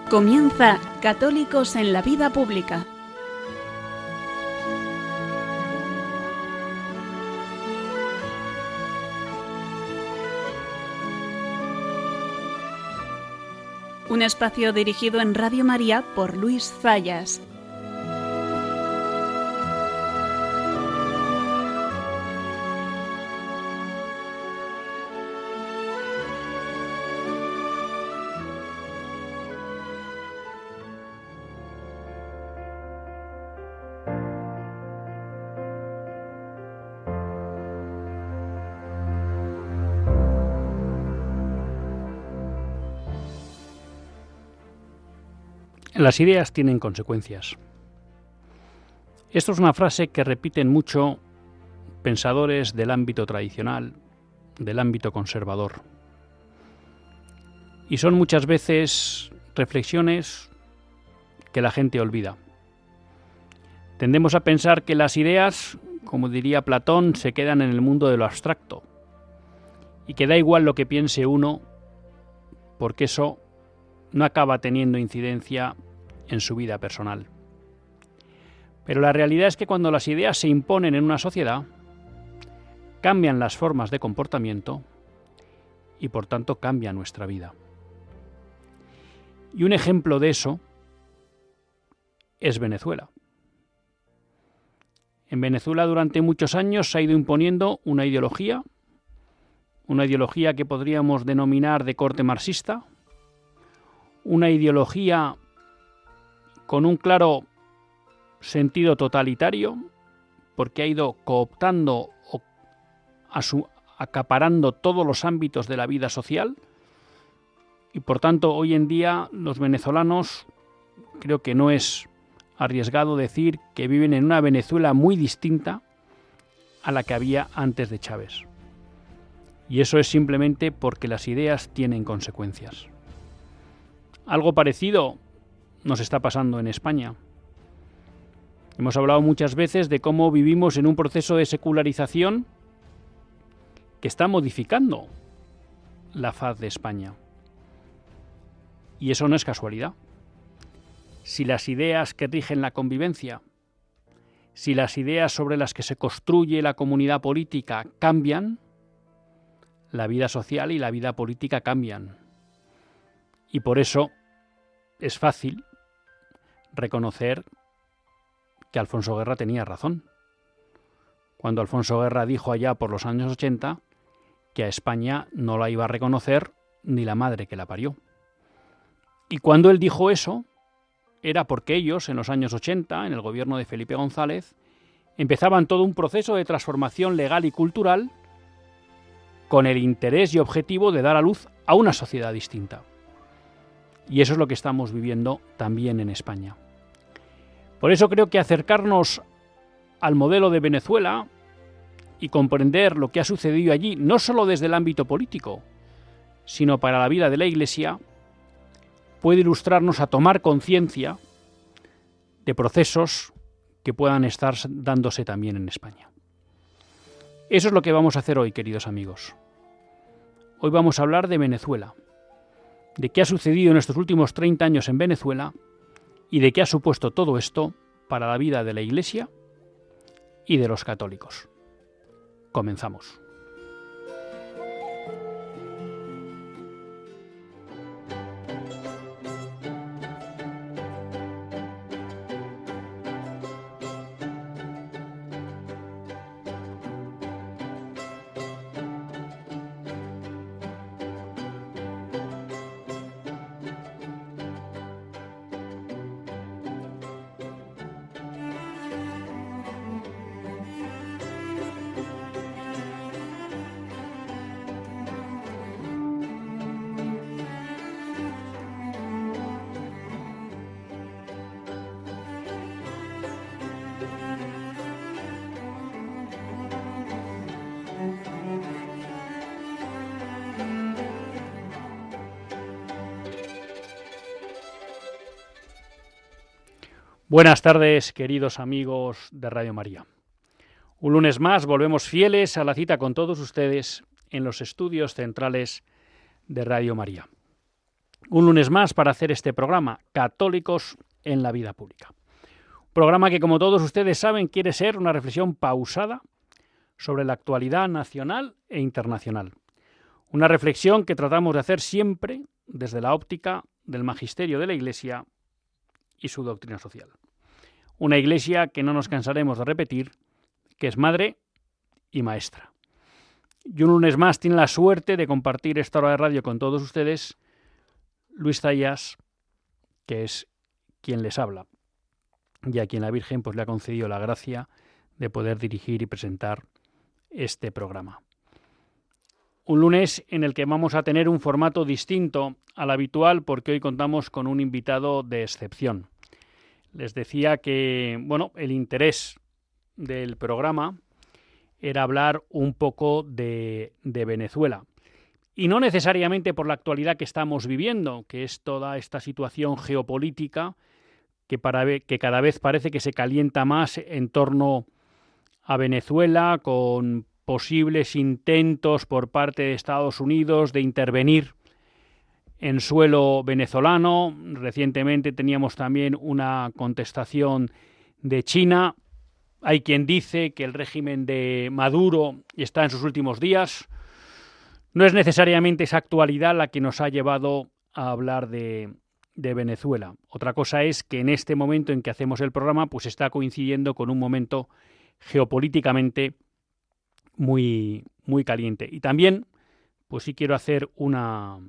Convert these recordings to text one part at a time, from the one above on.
Comienza Católicos en la Vida Pública. Un espacio dirigido en Radio María por Luis Zayas. Las ideas tienen consecuencias. Esto es una frase que repiten mucho pensadores del ámbito tradicional, del ámbito conservador. Y son muchas veces reflexiones que la gente olvida. Tendemos a pensar que las ideas, como diría Platón, se quedan en el mundo de lo abstracto y que da igual lo que piense uno, porque eso no acaba teniendo incidencia en su vida personal. Pero la realidad es que cuando las ideas se imponen en una sociedad, cambian las formas de comportamiento y por tanto cambia nuestra vida. Y un ejemplo de eso es Venezuela. En Venezuela durante muchos años se ha ido imponiendo una ideología que podríamos denominar de corte marxista, una ideología con un claro sentido totalitario, porque ha ido cooptando o acaparando todos los ámbitos de la vida social, y por tanto hoy en día los venezolanos, creo que no es arriesgado decir que viven en una Venezuela muy distinta a la que había antes de Chávez. Y eso es simplemente porque las ideas tienen consecuencias. Algo parecido nos está pasando en España. Hemos hablado muchas veces de cómo vivimos en un proceso de secularización que está modificando la faz de España. Y eso no es casualidad. Si las ideas que rigen la convivencia, si las ideas sobre las que se construye la comunidad política cambian, la vida social y la vida política cambian. Y por eso es fácil reconocer que Alfonso Guerra tenía razón, cuando Alfonso Guerra dijo allá por los años 80 que a España no la iba a reconocer ni la madre que la parió. Y cuando él dijo eso, era porque ellos, en los años 80, en el gobierno de Felipe González, empezaban todo un proceso de transformación legal y cultural con el interés y objetivo de dar a luz a una sociedad distinta. Y eso es lo que estamos viviendo también en España. Por eso creo que acercarnos al modelo de Venezuela y comprender lo que ha sucedido allí, no solo desde el ámbito político, sino para la vida de la Iglesia, puede ilustrarnos a tomar conciencia de procesos que puedan estar dándose también en España. Eso es lo que vamos a hacer hoy, queridos amigos. Hoy vamos a hablar de Venezuela, de qué ha sucedido en estos últimos 30 años en Venezuela y de qué ha supuesto todo esto para la vida de la Iglesia y de los católicos. Comenzamos. Buenas tardes, queridos amigos de Radio María. Un lunes más volvemos fieles a la cita con todos ustedes en los estudios centrales de Radio María. Un lunes más para hacer este programa, Católicos en la Vida Pública. Programa que, como todos ustedes saben, quiere ser una reflexión pausada sobre la actualidad nacional e internacional. Una reflexión que tratamos de hacer siempre desde la óptica del magisterio de la Iglesia y su doctrina social. Una Iglesia que no nos cansaremos de repetir, que es madre y maestra. Y un lunes más tiene la suerte de compartir esta hora de radio con todos ustedes Luis Zayas, que es quien les habla, y a quien la Virgen pues le ha concedido la gracia de poder dirigir y presentar este programa. Un lunes en el que vamos a tener un formato distinto al habitual porque hoy contamos con un invitado de excepción. Les decía que, el interés del programa era hablar un poco de Venezuela. Y no necesariamente por la actualidad que estamos viviendo, que es toda esta situación geopolítica que cada vez parece que se calienta más en torno a Venezuela, con posibles intentos por parte de Estados Unidos de intervenir en suelo venezolano. Recientemente teníamos también una contestación de China. Hay quien dice que el régimen de Maduro está en sus últimos días. No es necesariamente esa actualidad la que nos ha llevado a hablar de Venezuela. Otra cosa es que en este momento en que hacemos el programa, pues está coincidiendo con un momento geopolíticamente muy, muy caliente. Y también, pues sí quiero hacer una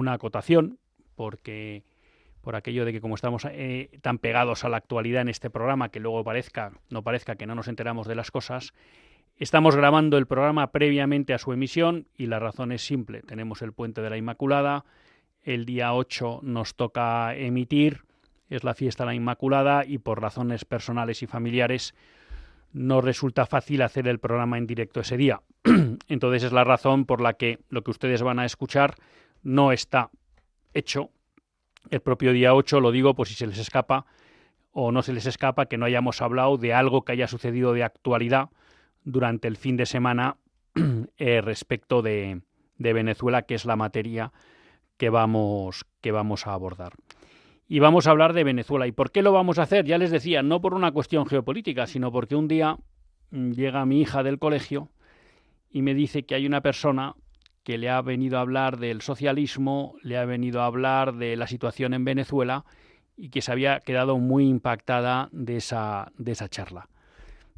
acotación, porque por aquello de que como estamos tan pegados a la actualidad en este programa, que luego no parezca que no nos enteramos de las cosas. Estamos grabando el programa previamente a su emisión y la razón es simple. Tenemos el Puente de la Inmaculada, el día 8 nos toca emitir, es la fiesta de la Inmaculada y por razones personales y familiares no resulta fácil hacer el programa en directo ese día. Entonces es la razón por la que lo que ustedes van a escuchar no está hecho el propio día 8, lo digo por si se les escapa o no se les escapa que no hayamos hablado de algo que haya sucedido de actualidad durante el fin de semana respecto de Venezuela, que es la materia que vamos a abordar. Y vamos a hablar de Venezuela. ¿Y por qué lo vamos a hacer? Ya les decía, no por una cuestión geopolítica, sino porque un día llega mi hija del colegio y me dice que hay una persona que le ha venido a hablar del socialismo, le ha venido a hablar de la situación en Venezuela y que se había quedado muy impactada de esa charla.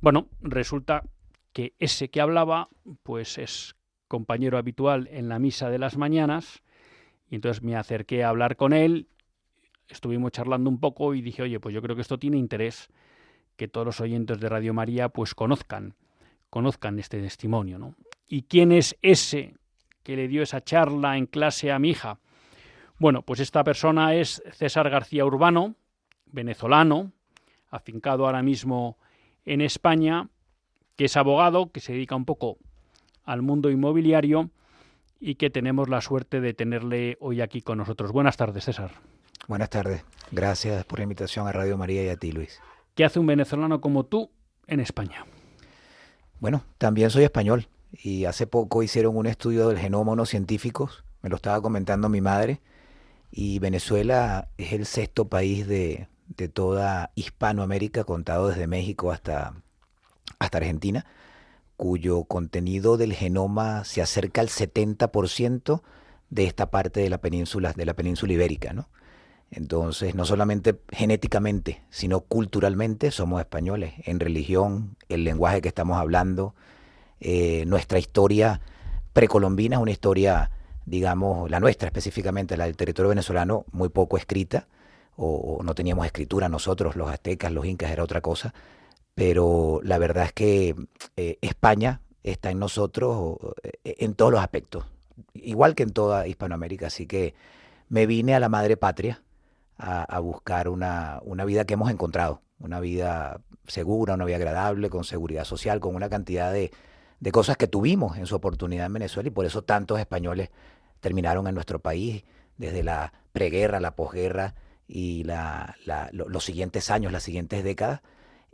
Bueno, resulta que ese que hablaba pues es compañero habitual en la misa de las mañanas y entonces me acerqué a hablar con él, estuvimos charlando un poco y dije, oye, pues yo creo que esto tiene interés que todos los oyentes de Radio María pues conozcan este testimonio, ¿no? ¿Y quién es ese que le dio esa charla en clase a mi hija? Bueno, pues esta persona es César García Urbano, venezolano, afincado ahora mismo en España, que es abogado, que se dedica un poco al mundo inmobiliario y que tenemos la suerte de tenerle hoy aquí con nosotros. Buenas tardes, César. Buenas tardes. Gracias por la invitación a Radio María y a ti, Luis. ¿Qué hace un venezolano como tú en España? Bueno, también soy español y hace poco hicieron un estudio del genoma unos científicos, me lo estaba comentando mi madre, y Venezuela es el 6º país de toda Hispanoamérica, contado desde México hasta Argentina, cuyo contenido del genoma se acerca al 70% de esta parte de la península ibérica, ¿no? Entonces, no solamente genéticamente, sino culturalmente somos españoles, en religión, el lenguaje que estamos hablando, nuestra historia precolombina es una historia, digamos, la nuestra específicamente, la del territorio venezolano, muy poco escrita, o no teníamos escritura nosotros, los aztecas, los incas, era otra cosa, pero la verdad es que España está en nosotros en todos los aspectos, igual que en toda Hispanoamérica, así que me vine a la madre patria a buscar una vida que hemos encontrado, una vida segura, una vida agradable, con seguridad social, con una cantidad de cosas que tuvimos en su oportunidad en Venezuela y por eso tantos españoles terminaron en nuestro país desde la preguerra, la posguerra y los siguientes años, las siguientes décadas.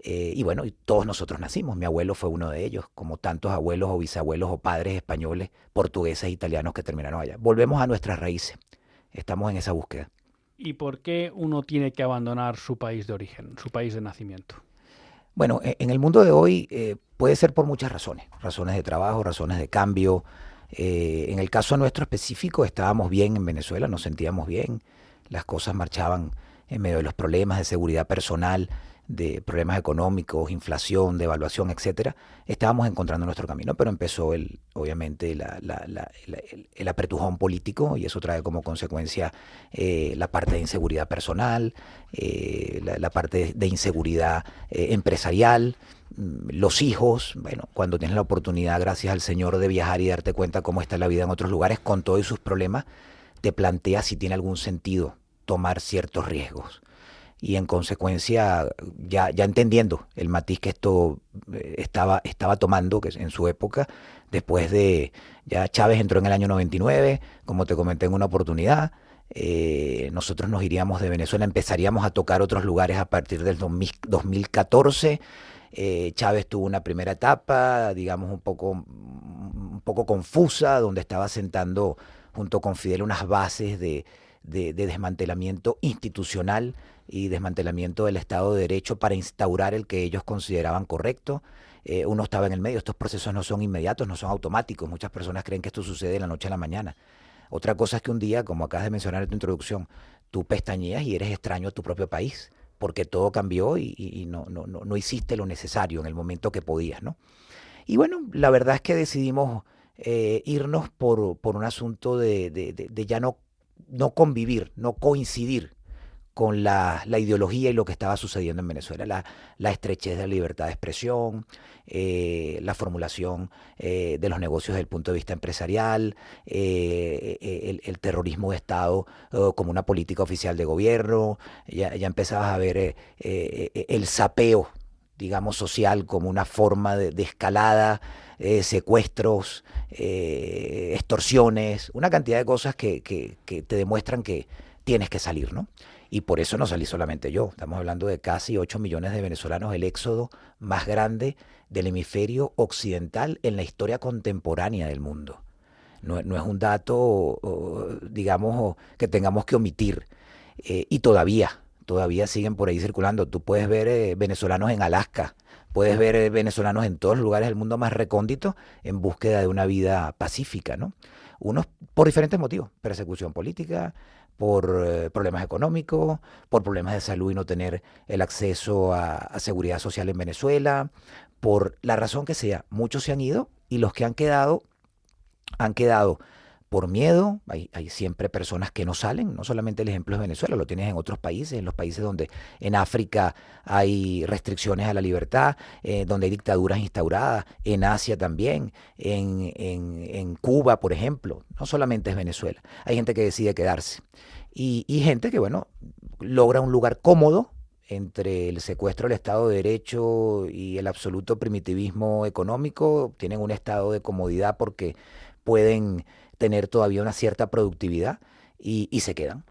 Y bueno, y todos nosotros nacimos. Mi abuelo fue uno de ellos, como tantos abuelos o bisabuelos o padres españoles, portugueses, italianos que terminaron allá. Volvemos a nuestras raíces. estamos en esa búsqueda. ¿Y por qué uno tiene que abandonar su país de origen, su país de nacimiento? Bueno, en el mundo de hoy puede ser por muchas razones, razones de trabajo, razones de cambio. En el caso nuestro específico estábamos bien en Venezuela, nos sentíamos bien, las cosas marchaban en medio de los problemas de seguridad personal, de problemas económicos, inflación, devaluación, etcétera. Estábamos encontrando nuestro camino, pero empezó obviamente el apretujón político, y eso trae como consecuencia la parte de inseguridad personal, la parte de inseguridad empresarial, los hijos. Bueno, cuando tienes la oportunidad, gracias al Señor, de viajar y darte cuenta cómo está la vida en otros lugares con todos sus problemas, te planteas si tiene algún sentido tomar ciertos riesgos. Y en consecuencia, ya entendiendo el matiz que esto estaba tomando, que en su época, después de, ya Chávez entró en el año 99, como te comenté en una oportunidad, nosotros nos iríamos de Venezuela, empezaríamos a tocar otros lugares a partir del 2014. Chávez tuvo una primera etapa, digamos, un poco confusa, donde estaba sentando junto con Fidel unas bases de desmantelamiento institucional y desmantelamiento del Estado de Derecho para instaurar el que ellos consideraban correcto. Uno estaba en el medio. Estos procesos no son inmediatos, no son automáticos. Muchas personas creen que esto sucede de la noche a la mañana. Otra cosa es que un día, como acabas de mencionar en tu introducción, tú pestañeas y eres extraño a tu propio país, porque todo cambió y no hiciste lo necesario en el momento que podías, ¿no? Y bueno, la verdad es que decidimos irnos por un asunto de ya no convivir, no coincidir con la ideología y lo que estaba sucediendo en Venezuela, la estrechez de la libertad de expresión, la formulación de los negocios desde el punto de vista empresarial, el terrorismo de Estado como una política oficial de gobierno. Ya empezabas a ver el sapeo, digamos, social como una forma de escalada, secuestros, extorsiones, una cantidad de cosas que te demuestran que tienes que salir, ¿no? Y por eso no salí solamente yo. Estamos hablando de casi 8 millones de venezolanos, el éxodo más grande del hemisferio occidental en la historia contemporánea del mundo. No es un dato, digamos, que tengamos que omitir. Y todavía siguen por ahí circulando. Tú puedes ver venezolanos en Alaska, puedes ver venezolanos en todos los lugares del mundo más recónditos en búsqueda de una vida pacífica, ¿no? Unos por diferentes motivos: persecución política, por problemas económicos, por problemas de salud y no tener el acceso a seguridad social en Venezuela, por la razón que sea. Muchos se han ido, y los que han quedado por miedo. Hay siempre personas que no salen. No solamente el ejemplo es Venezuela, lo tienes en otros países, en los países donde en África hay restricciones a la libertad, donde hay dictaduras instauradas, en Asia también, en Cuba, por ejemplo. No solamente es Venezuela. Hay gente que decide quedarse. Y gente que, bueno, logra un lugar cómodo entre el secuestro del Estado de Derecho y el absoluto primitivismo económico. Tienen un estado de comodidad porque pueden tener todavía una cierta productividad y se quedan.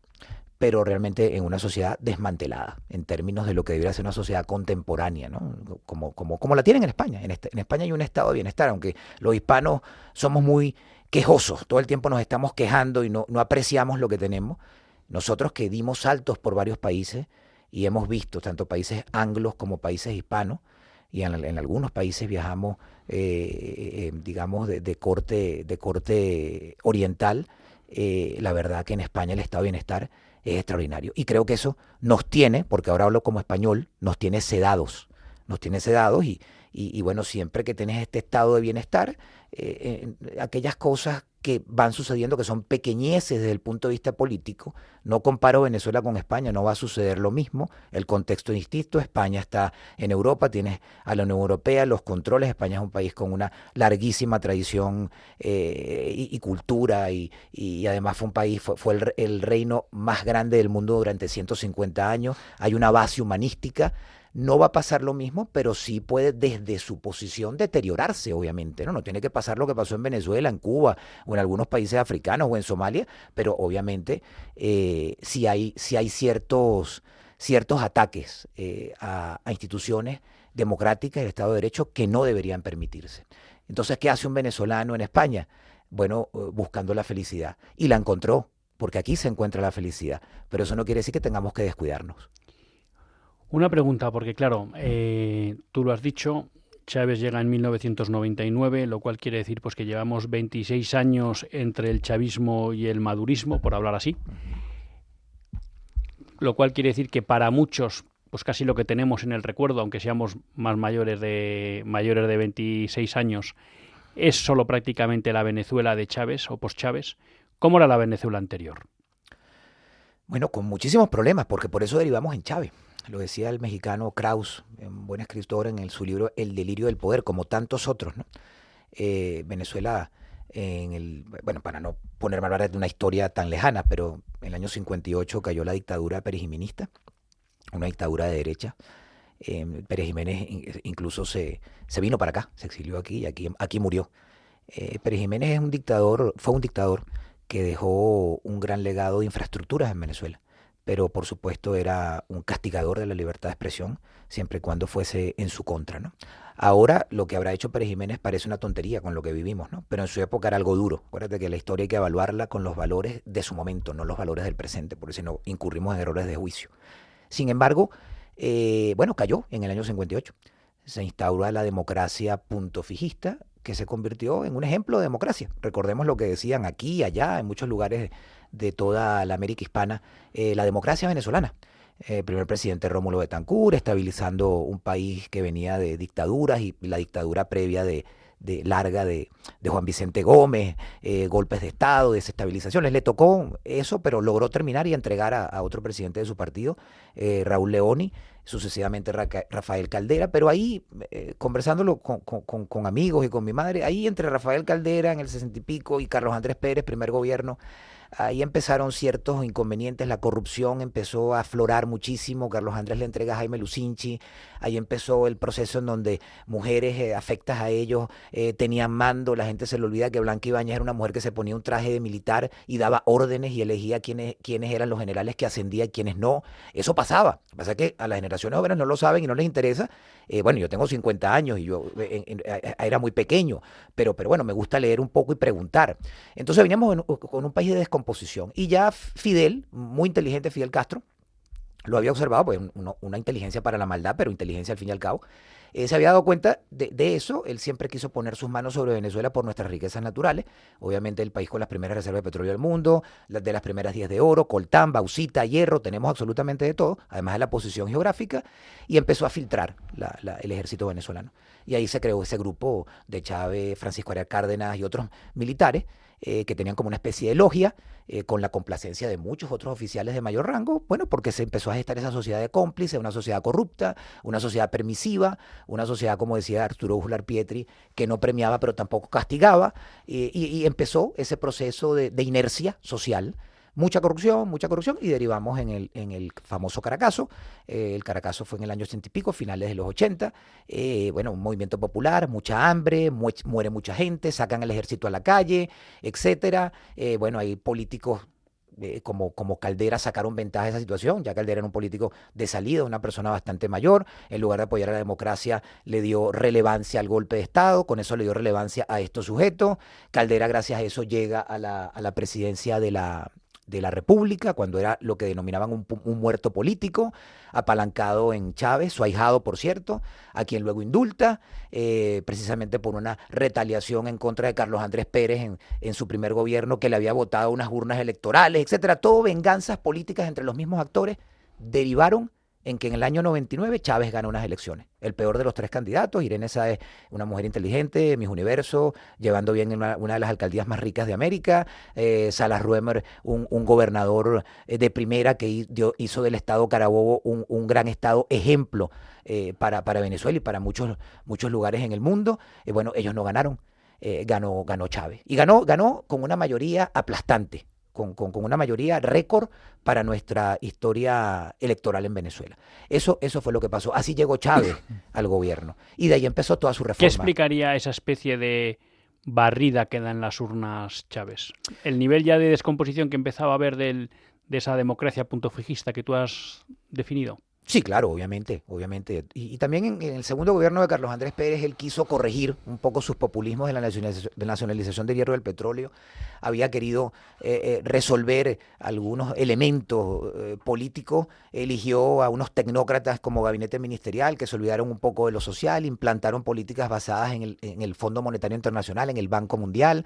Pero realmente en una sociedad desmantelada, en términos de lo que debería ser una sociedad contemporánea, ¿no? Como la tienen en España. En España hay un estado de bienestar, aunque los hispanos somos muy quejosos, todo el tiempo nos estamos quejando y no apreciamos lo que tenemos. Nosotros que dimos saltos por varios países y hemos visto tanto países anglos como países hispanos, y en algunos países viajamos, digamos, de corte oriental. La verdad que en España el estado de bienestar es extraordinario. Y creo que eso nos tiene, porque ahora hablo como español, nos tiene sedados. Y bueno, siempre que tienes este estado de bienestar, aquellas cosas que van sucediendo, que son pequeñeces desde el punto de vista político. No comparo Venezuela con España, no va a suceder lo mismo. El contexto es distinto. España está en Europa, tienes a la Unión Europea, los controles. España es un país con una larguísima tradición y cultura, y además fue el reino más grande del mundo durante 150 años. Hay una base humanística. No va a pasar lo mismo, pero sí puede desde su posición deteriorarse, obviamente, ¿no? No tiene que pasar lo que pasó en Venezuela, en Cuba o en algunos países africanos o en Somalia, pero obviamente sí hay ciertos ataques a instituciones democráticas del Estado de Derecho que no deberían permitirse. Entonces, ¿qué hace un venezolano en España? Bueno, buscando la felicidad. Y la encontró, porque aquí se encuentra la felicidad. Pero eso no quiere decir que tengamos que descuidarnos. Una pregunta, porque claro, tú lo has dicho, Chávez llega en 1999, lo cual quiere decir pues que llevamos 26 años entre el chavismo y el madurismo, por hablar así. Lo cual quiere decir que para muchos, pues casi lo que tenemos en el recuerdo, aunque seamos más mayores de 26 años, es solo prácticamente la Venezuela de Chávez o post-Chávez. ¿Cómo era la Venezuela anterior? Bueno, con muchísimos problemas, porque por eso derivamos en Chávez. Lo decía el mexicano Krauss, un buen escritor, su libro El delirio del poder, como tantos otros, ¿no? Venezuela, bueno, para no ponerme a hablar de una historia tan lejana, pero en el año 58 cayó la dictadura perejimenista, una dictadura de derecha. Pérez Jiménez incluso se vino para acá, se exilió aquí y aquí murió. Pérez Jiménez fue un dictador que dejó un gran legado de infraestructuras en Venezuela, pero por supuesto era un castigador de la libertad de expresión, siempre y cuando fuese en su contra, ¿no? Ahora lo que habrá hecho Pérez Jiménez parece una tontería con lo que vivimos, ¿no? Pero en su época era algo duro. Acuérdate que la historia hay que evaluarla con los valores de su momento, no los valores del presente, porque si no incurrimos en errores de juicio. Sin embargo, bueno, cayó en el año 58. Se instaura la democracia punto fijista, que se convirtió en un ejemplo de democracia. Recordemos lo que decían aquí y allá, en muchos lugares de toda la América hispana, la democracia venezolana. Primer presidente Rómulo Betancourt, estabilizando un país que venía de dictaduras y la dictadura previa larga de Juan Vicente Gómez, golpes de Estado, desestabilizaciones. Le tocó eso, pero logró terminar y entregar a otro presidente de su partido, Raúl Leoni, sucesivamente Rafael Caldera, pero ahí, conversándolo con amigos y con mi madre, ahí entre Rafael Caldera en el 60 y pico y Carlos Andrés Pérez, primer gobierno, ahí empezaron ciertos inconvenientes, la corrupción empezó a aflorar muchísimo, Carlos Andrés le entrega a Jaime Lucinchi, ahí empezó el proceso en donde mujeres afectas a ellos tenían mando, la gente se le olvida que Blanca Ibáñez era una mujer que se ponía un traje de militar y daba órdenes y elegía quiénes eran los generales que ascendían y quiénes no, eso pasaba, lo que pasa es que a las generaciones jóvenes no lo saben y no les interesa. Bueno, yo tengo 50 años y yo era muy pequeño, pero bueno, me gusta leer un poco y preguntar. Entonces veníamos con un país de descomposición y ya Fidel, muy inteligente Fidel Castro, lo había observado, pues una inteligencia para la maldad, pero inteligencia al fin y al cabo, se había dado cuenta de eso. Él siempre quiso poner sus manos sobre Venezuela por nuestras riquezas naturales. Obviamente el país con las primeras reservas de petróleo del mundo, de las primeras 10 de oro, coltán, bauxita, hierro, tenemos absolutamente de todo, además de la posición geográfica, y empezó a filtrar el ejército venezolano. Y ahí se creó ese grupo de Chávez, Francisco Arias Cárdenas y otros militares que tenían como una especie de logia, con la complacencia de muchos otros oficiales de mayor rango, bueno, porque se empezó a gestar esa sociedad de cómplices, una sociedad corrupta, una sociedad permisiva, una sociedad, como decía Arturo Uslar Pietri, que no premiaba pero tampoco castigaba, y empezó ese proceso de inercia social. Mucha corrupción, y derivamos en el famoso Caracazo. El Caracazo fue en el año 80 y pico, finales de los 80. Bueno, un movimiento popular, mucha hambre, muere mucha gente, sacan el ejército a la calle, etcétera. Bueno, hay políticos como Caldera sacaron ventaja de esa situación. Ya Caldera era un político de salida, una persona bastante mayor. En lugar de apoyar a la democracia, le dio relevancia al golpe de Estado, con eso le dio relevancia a estos sujetos. Caldera, gracias a eso, llega a la presidencia de la República, cuando era lo que denominaban un muerto político, apalancado en Chávez, su ahijado, por cierto, a quien luego indulta, precisamente por una retaliación en contra de Carlos Andrés Pérez en su primer gobierno, que le había votado unas urnas electorales, etcétera. Todo venganzas políticas entre los mismos actores derivaron en que en el año 99 Chávez gana unas elecciones. El peor de los tres candidatos. Irene Sáez, una mujer inteligente, Miss Universo, llevando bien una de las alcaldías más ricas de América. Salas Ruemer, un gobernador de primera que hizo del estado Carabobo un gran estado ejemplo para Venezuela y para muchos lugares en el mundo. Bueno, ellos no ganaron. Ganó Chávez. Y ganó con una mayoría aplastante. Con una mayoría récord para nuestra historia electoral en Venezuela. Eso fue lo que pasó. Así llegó Chávez al gobierno. Y de ahí empezó toda su reforma. ¿Qué explicaría esa especie de barrida que da en las urnas Chávez? El nivel ya de descomposición que empezaba a haber de esa democracia punto fijista que tú has definido. Sí, claro, obviamente, obviamente. Y también en el segundo gobierno de Carlos Andrés Pérez, él quiso corregir un poco sus populismos de la nacionalización del hierro y del petróleo. Había querido resolver algunos elementos políticos. Eligió a unos tecnócratas como gabinete ministerial que se olvidaron un poco de lo social, implantaron políticas basadas en el Fondo Monetario Internacional, en el Banco Mundial.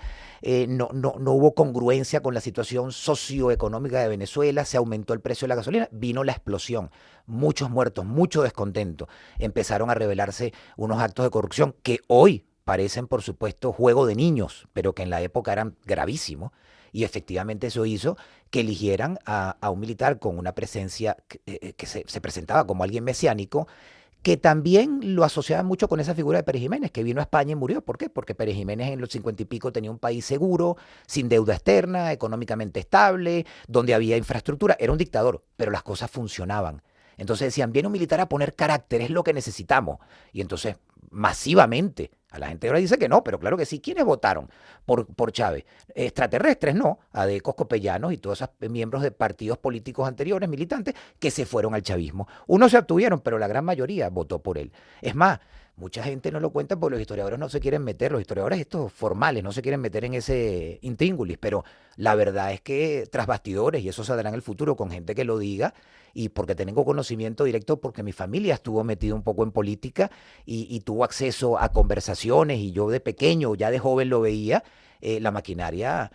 No hubo congruencia con la situación socioeconómica de Venezuela, se aumentó el precio de la gasolina, vino la explosión, muchos muertos, mucho descontento. Empezaron a revelarse unos actos de corrupción que hoy parecen, por supuesto, juego de niños, pero que en la época eran gravísimos. Y efectivamente eso hizo que eligieran a un militar con una presencia que se presentaba como alguien mesiánico, que también lo asociaban mucho con esa figura de Pérez Jiménez, que vino a España y murió. ¿Por qué? Porque Pérez Jiménez en los 50 y pico tenía un país seguro, sin deuda externa, económicamente estable, donde había infraestructura. Era un dictador, pero las cosas funcionaban. Entonces decían, viene un militar a poner carácter, es lo que necesitamos. Y entonces, masivamente, a la gente ahora dice que no, pero claro que sí. ¿Quiénes votaron por Chávez? Extraterrestres, no. Adecos, copellanos y todos esos miembros de partidos políticos anteriores, militantes, que se fueron al chavismo. Unos se abstuvieron, pero la gran mayoría votó por él. Es más, mucha gente no lo cuenta porque los historiadores no se quieren meter, los historiadores estos formales no se quieren meter en ese intríngulis, pero la verdad es que tras bastidores, y eso saldrá en el futuro con gente que lo diga, y porque tengo conocimiento directo, porque mi familia estuvo metida un poco en política y tuvo acceso a conversaciones, y yo de pequeño, ya de joven lo veía, la maquinaria,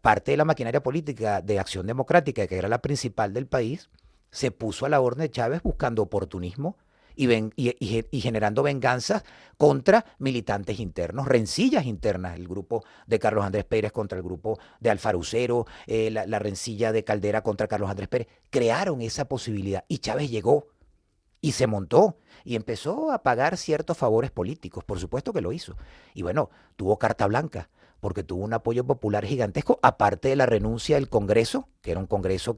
parte de la maquinaria política de Acción Democrática, que era la principal del país, se puso a la orden de Chávez buscando oportunismo y generando venganzas contra militantes internos, rencillas internas, el grupo de Carlos Andrés Pérez contra el grupo de Alfarucero, la rencilla de Caldera contra Carlos Andrés Pérez, crearon esa posibilidad y Chávez llegó y se montó y empezó a pagar ciertos favores políticos, por supuesto que lo hizo. Y bueno, tuvo carta blanca, porque tuvo un apoyo popular gigantesco, aparte de la renuncia del Congreso, que era un Congreso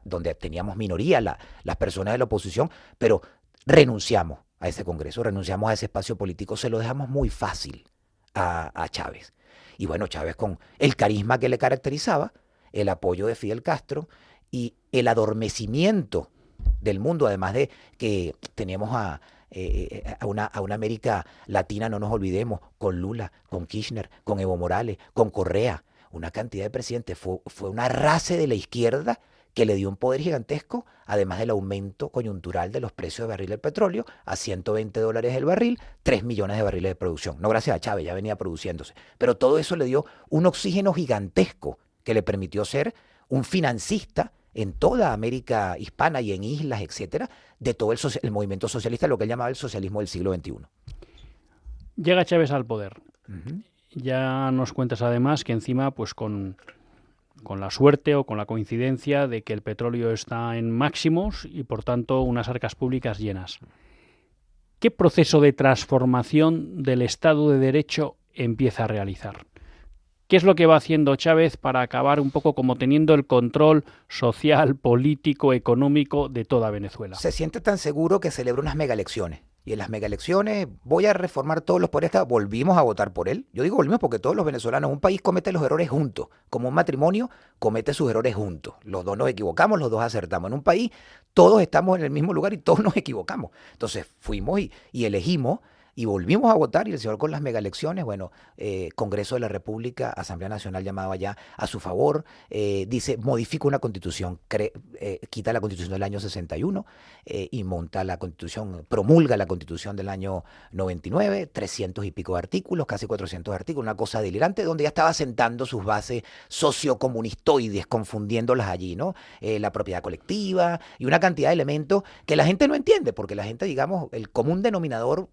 donde teníamos minoría las personas de la oposición, pero renunciamos a ese Congreso, renunciamos a ese espacio político, se lo dejamos muy fácil a Chávez. Y bueno, Chávez con el carisma que le caracterizaba, el apoyo de Fidel Castro y el adormecimiento del mundo, además de que teníamos a una América Latina, no nos olvidemos, con Lula, con Kirchner, con Evo Morales, con Correa, una cantidad de presidentes, fue una race de la izquierda que le dio un poder gigantesco, además del aumento coyuntural de los precios de barril del petróleo a $120 el barril, 3 millones de barriles de producción. No gracias a Chávez, ya venía produciéndose. Pero todo eso le dio un oxígeno gigantesco que le permitió ser un financista en toda América hispana y en islas, etcétera, de todo el movimiento socialista, lo que él llamaba el socialismo del siglo XXI. Llega Chávez al poder. Ya nos cuentas además que encima, pues con la suerte o con la coincidencia de que el petróleo está en máximos y por tanto unas arcas públicas llenas. ¿Qué proceso de transformación del Estado de Derecho empieza a realizar? ¿Qué es lo que va haciendo Chávez para acabar un poco como teniendo el control social, político, económico de toda Venezuela? Se siente tan seguro que celebra unas mega elecciones. Y en las mega elecciones voy a reformar todos los poderes. Volvimos a votar por él. Yo digo volvimos porque todos los venezolanos, un país comete los errores juntos. Como un matrimonio comete sus errores juntos. Los dos nos equivocamos, los dos acertamos. En un país todos estamos en el mismo lugar y todos nos equivocamos. Entonces fuimos y elegimos y volvimos a votar, y el señor con las mega elecciones, bueno, Congreso de la República, Asamblea Nacional llamado allá a su favor, dice, modifica una constitución, quita la constitución del año 61 y monta la constitución, promulga la constitución del año 99, 300 y pico de artículos, casi 400 artículos, una cosa delirante, donde ya estaba sentando sus bases sociocomunistoides, confundiéndolas allí, ¿no? La propiedad colectiva y una cantidad de elementos que la gente no entiende, porque la gente, digamos, el común denominador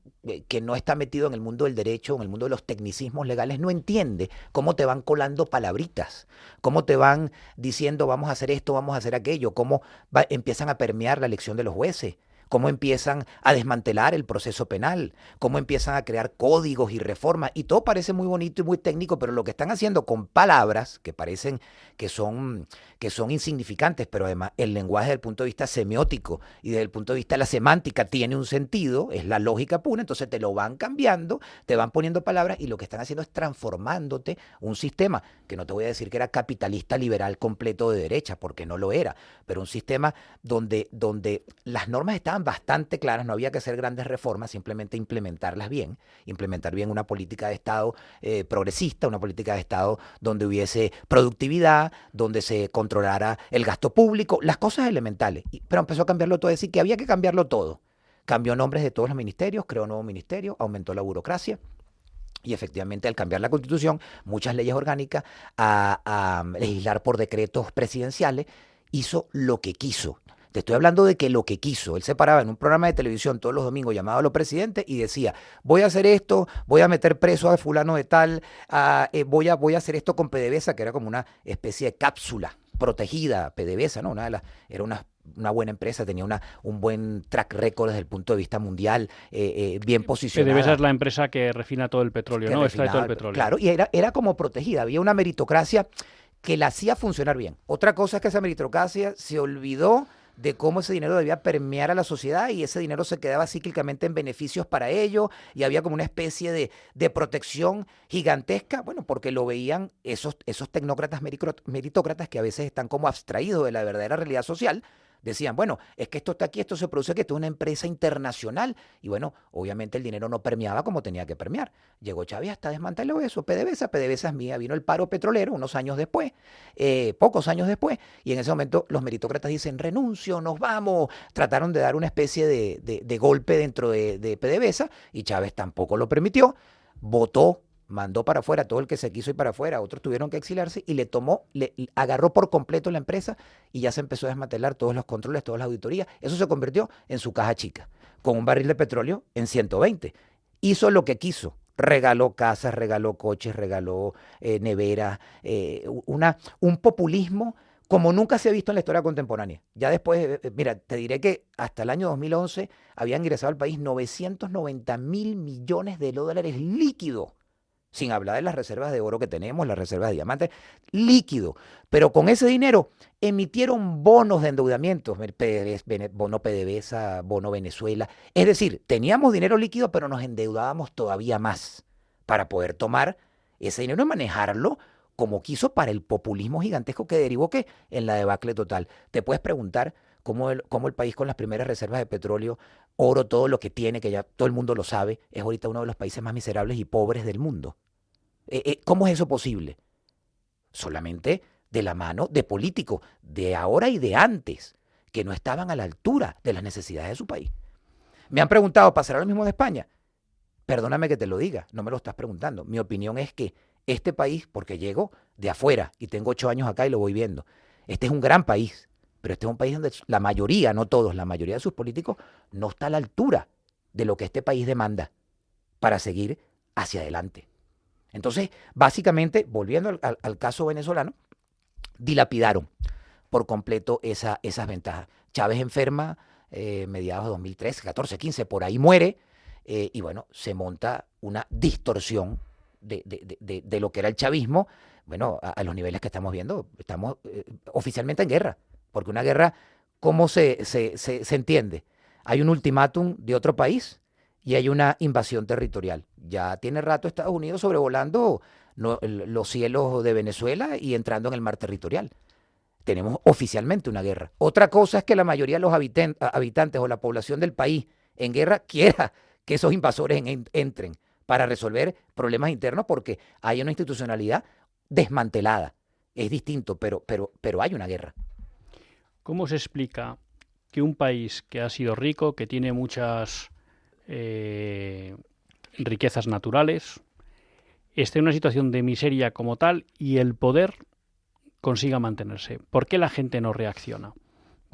que no está metido en el mundo del derecho, en el mundo de los tecnicismos legales, no entiende cómo te van colando palabritas, cómo te van diciendo vamos a hacer esto, vamos a hacer aquello, cómo empiezan a permear la elección de los jueces, cómo empiezan a desmantelar el proceso penal, cómo empiezan a crear códigos y reformas, y todo parece muy bonito y muy técnico, pero lo que están haciendo con palabras que parecen que son insignificantes, pero además el lenguaje desde el punto de vista semiótico y desde el punto de vista de la semántica tiene un sentido, es la lógica pura, entonces te lo van cambiando, te van poniendo palabras y lo que están haciendo es transformándote un sistema, que no te voy a decir que era capitalista liberal completo de derecha, porque no lo era, pero un sistema donde las normas estaban bastante claras, no había que hacer grandes reformas, simplemente implementarlas bien, implementar bien una política de Estado progresista, una política de Estado donde hubiese productividad, donde se controlara el gasto público, las cosas elementales. Pero empezó a cambiarlo todo, es decir, que había que cambiarlo todo. Cambió nombres de todos los ministerios, creó un nuevo ministerio, aumentó la burocracia. Y efectivamente, al cambiar la Constitución, muchas leyes orgánicas, a legislar por decretos presidenciales, hizo lo que quiso. Te estoy hablando de que lo que quiso. Él se paraba en un programa de televisión todos los domingos llamado a los presidentes y decía, voy a hacer esto, voy a meter preso a fulano de tal, voy a hacer esto con PDVSA, que era como una especie de cápsula protegida, PDVSA, ¿no? Era una buena empresa, tenía un buen track record desde el punto de vista mundial, bien posicionada. PDVSA es la empresa que refina todo el petróleo, ¿no? Extrae todo el petróleo. Claro, y era como protegida, había una meritocracia que la hacía funcionar bien. Otra cosa es que esa meritocracia se olvidó de cómo ese dinero debía permear a la sociedad y ese dinero se quedaba cíclicamente en beneficios para ellos y había como una especie de protección gigantesca, bueno, porque lo veían esos tecnócratas meritócratas que a veces están como abstraídos de la verdadera realidad social. Decían, bueno, es que esto está aquí, esto se produce aquí, esto es una empresa internacional. Y bueno, obviamente el dinero no permeaba como tenía que permear. Llegó Chávez hasta desmanteló eso. PDVSA es mía. Vino el paro petrolero unos años después, pocos años después. Y en ese momento los meritócratas dicen, renuncio, nos vamos. Trataron de dar una especie de golpe dentro de PDVSA y Chávez tampoco lo permitió. Votó, mandó para afuera todo el que se quiso ir para afuera, otros tuvieron que exiliarse y le agarró por completo la empresa y ya se empezó a desmantelar todos los controles, todas las auditorías. Eso se convirtió en su caja chica, con un barril de petróleo en 120. Hizo lo que quiso, regaló casas, regaló coches, regaló neveras, un populismo como nunca se ha visto en la historia contemporánea. Ya después, mira, te diré que hasta el año 2011 habían ingresado al país 990.000 millones de dólares líquidos, sin hablar de las reservas de oro que tenemos, las reservas de diamantes, líquido. Pero con ese dinero emitieron bonos de endeudamiento, bono PDVSA, bono Venezuela. Es decir, teníamos dinero líquido, pero nos endeudábamos todavía más para poder tomar ese dinero y manejarlo como quiso para el populismo gigantesco que derivó ¿qué? En la debacle total. Te puedes preguntar cómo el país con las primeras reservas de petróleo, oro, todo lo que tiene, que ya todo el mundo lo sabe, es ahorita uno de los países más miserables y pobres del mundo. ¿Cómo es eso posible? Solamente de la mano de políticos de ahora y de antes, que no estaban a la altura de las necesidades de su país. Me han preguntado, ¿pasará lo mismo en España? Perdóname que te lo diga, no me lo estás preguntando. Mi opinión es que este país, porque llego de afuera y tengo 8 años acá y lo voy viendo, este es un gran país, pero este es un país donde la mayoría, no todos, la mayoría de sus políticos no está a la altura de lo que este país demanda para seguir hacia adelante. Entonces, básicamente, volviendo al caso venezolano, dilapidaron por completo esas ventajas. Chávez enferma, mediados de 2013, 14, 15, por ahí muere, y bueno, se monta una distorsión de lo que era el chavismo, bueno, a los niveles que estamos viendo. Estamos oficialmente en guerra, porque una guerra, ¿cómo se entiende? Hay un ultimátum de otro país y hay una invasión territorial. Ya tiene rato Estados Unidos sobrevolando los cielos de Venezuela y entrando en el mar territorial. Tenemos oficialmente una guerra. Otra cosa es que la mayoría de los habitantes o la población del país en guerra quiera que esos invasores entren para resolver problemas internos porque hay una institucionalidad desmantelada. Es distinto, pero hay una guerra. ¿Cómo se explica que un país que ha sido rico, que tiene muchas riquezas naturales, esté en una situación de miseria como tal y el poder consiga mantenerse? ¿Por qué la gente no reacciona?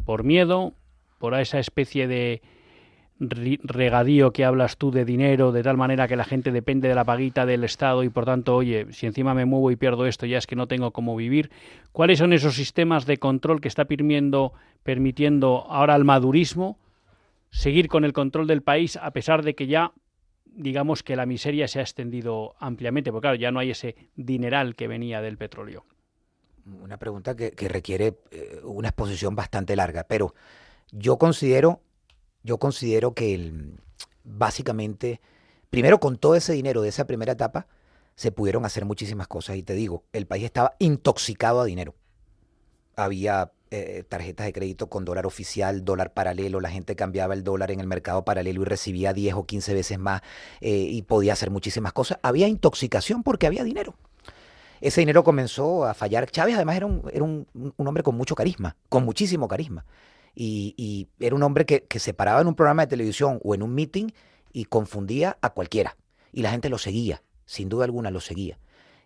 ¿Por miedo? ¿Por esa especie de regadío que hablas tú de dinero, de tal manera que la gente depende de la paguita del Estado y por tanto, oye, si encima me muevo y pierdo esto, ya es que no tengo cómo vivir? ¿Cuáles son esos sistemas de control que está permitiendo ahora al madurismo seguir con el control del país a pesar de que ya, digamos que la miseria se ha extendido ampliamente, porque claro, ya no hay ese dineral que venía del petróleo? Una pregunta que requiere una exposición bastante larga, pero yo considero que básicamente, primero con todo ese dinero de esa primera etapa, se pudieron hacer muchísimas cosas. Y te digo, el país estaba intoxicado a dinero. Había tarjetas de crédito con dólar oficial, dólar paralelo, la gente cambiaba el dólar en el mercado paralelo y recibía 10 o 15 veces más y podía hacer muchísimas cosas. Había intoxicación porque había dinero. Ese dinero comenzó a fallar. Chávez además era un hombre con mucho carisma, con muchísimo carisma. Y era un hombre que se paraba en un programa de televisión o en un meeting y confundía a cualquiera. Y la gente lo seguía, sin duda alguna lo seguía.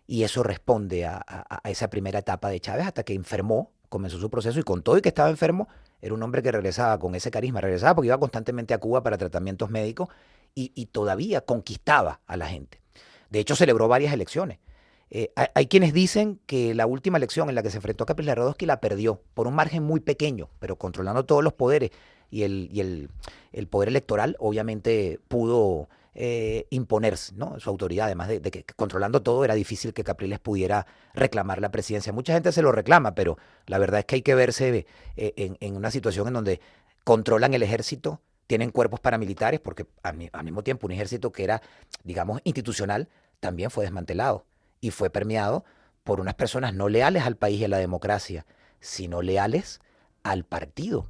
Y eso responde a esa primera etapa de Chávez hasta que enfermó, comenzó su proceso y con todo y que estaba enfermo, era un hombre que regresaba con ese carisma, regresaba porque iba constantemente a Cuba para tratamientos médicos y todavía conquistaba a la gente. De hecho, celebró varias elecciones. Hay quienes dicen que la última elección en la que se enfrentó a Kapilárowski la perdió por un margen muy pequeño, pero controlando todos los poderes y el poder electoral obviamente pudo imponerse, ¿no? Su autoridad, además de que controlando todo era difícil que Capriles pudiera reclamar la presidencia. Mucha gente se lo reclama, pero la verdad es que hay que verse en una situación en donde controlan el ejército, tienen cuerpos paramilitares, porque al mismo tiempo un ejército que era, digamos, institucional, también fue desmantelado y fue permeado por unas personas no leales al país y a la democracia, sino leales al partido,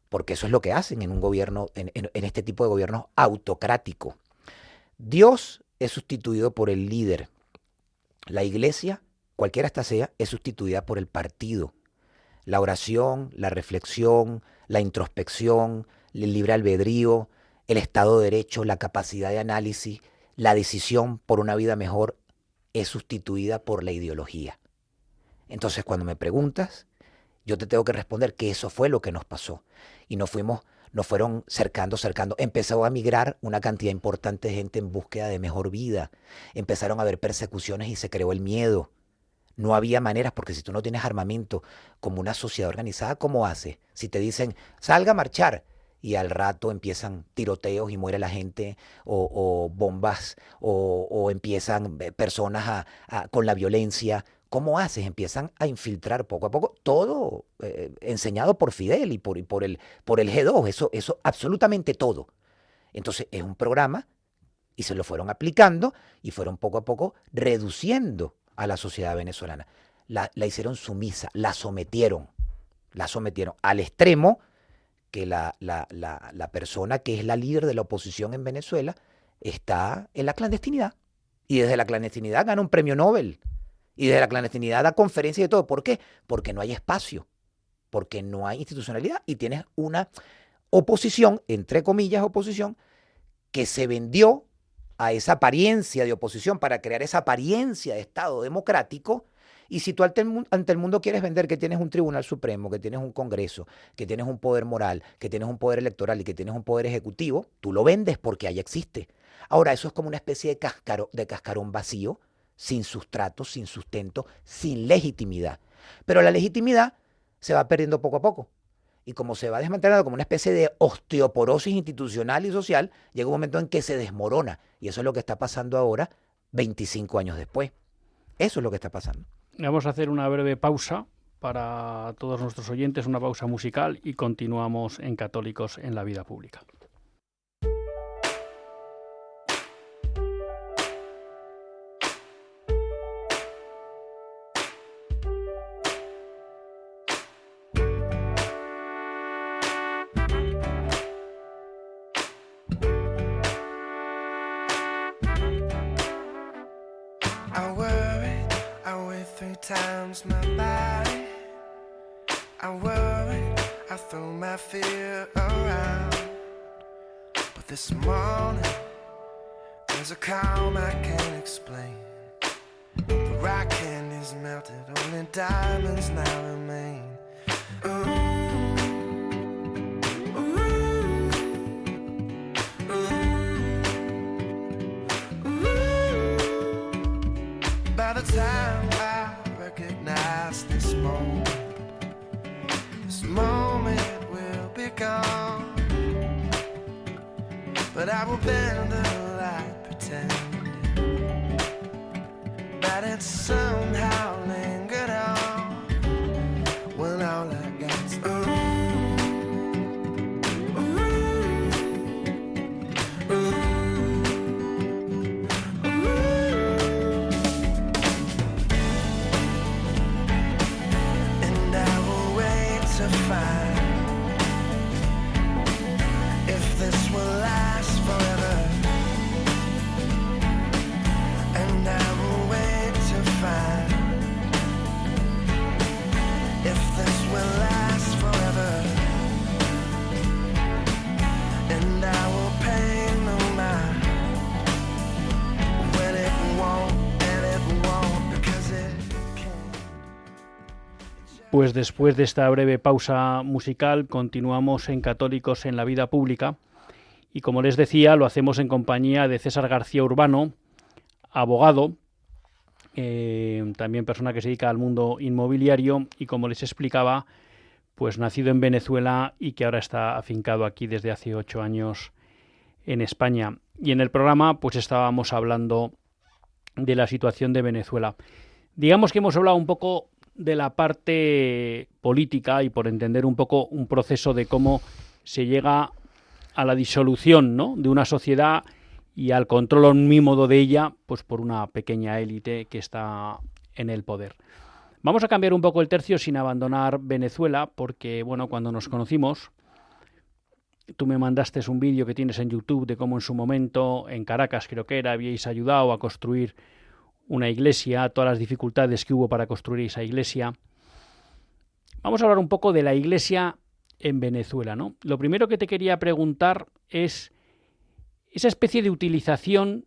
porque eso es lo que hacen en un gobierno, en este tipo de gobiernos autocráticos. Dios es sustituido por el líder. La iglesia, cualquiera esta sea, es sustituida por el partido. La oración, la reflexión, la introspección, el libre albedrío, el Estado de Derecho, la capacidad de análisis, la decisión por una vida mejor es sustituida por la ideología. Entonces, cuando me preguntas, yo te tengo que responder que eso fue lo que nos pasó. Y nos fueron cercando. Empezó a migrar una cantidad importante de gente en búsqueda de mejor vida. Empezaron a haber persecuciones y se creó el miedo. No había maneras, porque si tú no tienes armamento como una sociedad organizada, ¿cómo haces? Si te dicen, salga a marchar, y al rato empiezan tiroteos y muere la gente, o bombas, o empiezan personas con la violencia. ¿Cómo haces? Empiezan a infiltrar poco a poco, todo enseñado por Fidel y por el G2, eso absolutamente todo. Entonces es un programa y se lo fueron aplicando y fueron poco a poco reduciendo a la sociedad venezolana. La hicieron sumisa, la sometieron al extremo que la persona que es la líder de la oposición en Venezuela está en la clandestinidad y desde la clandestinidad gana un premio Nobel. Y desde la clandestinidad da conferencias y de todo. ¿Por qué? Porque no hay espacio, porque no hay institucionalidad y tienes una oposición, entre comillas oposición, que se vendió a esa apariencia de oposición para crear esa apariencia de Estado democrático. Y si tú ante el mundo quieres vender que tienes un tribunal supremo, que tienes un congreso, que tienes un poder moral, que tienes un poder electoral y que tienes un poder ejecutivo, tú lo vendes porque ahí existe. Ahora, eso es como una especie de cascarón vacío, sin sustrato, sin sustento, sin legitimidad. Pero la legitimidad se va perdiendo poco a poco. Y como se va desmantelando como una especie de osteoporosis institucional y social, llega un momento en que se desmorona. Y eso es lo que está pasando ahora, 25 años después. Eso es lo que está pasando. Vamos a hacer una breve pausa para todos nuestros oyentes, una pausa musical, y continuamos en Católicos en la Vida Pública. Times my body, I worry, I throw my fear around. But this morning, there's a calm I can't explain. The rock candy's melted, only diamonds now remain. By the time I recognize this moment will be gone. but I will bend the light, pretend that it somehow lingered on when all I got's and I will wait to find if this will last forever, and I will wait to find if this will last forever, and I will pay no mind when it won't, and it won't, because it can't. Pues después de esta breve pausa musical continuamos en Católicos en la Vida Pública y, como les decía, lo hacemos en compañía de César García Urbano, abogado, también persona que se dedica al mundo inmobiliario y, como les explicaba, pues nacido en Venezuela y que ahora está afincado aquí desde hace 8 años en España. Y en el programa pues estábamos hablando de la situación de Venezuela. Digamos que hemos hablado un poco de la parte política y por entender un poco un proceso de cómo se llega a la disolución, ¿no?, de una sociedad y al control omnímodo de ella, pues por una pequeña élite que está en el poder. Vamos a cambiar un poco el tercio sin abandonar Venezuela, porque bueno, cuando nos conocimos, tú me mandaste un vídeo que tienes en YouTube de cómo en su momento, en Caracas creo que era, habíais ayudado a construir una iglesia, todas las dificultades que hubo para construir esa iglesia. Vamos a hablar un poco de la iglesia en Venezuela, ¿no? Lo primero que te quería preguntar es esa especie de utilización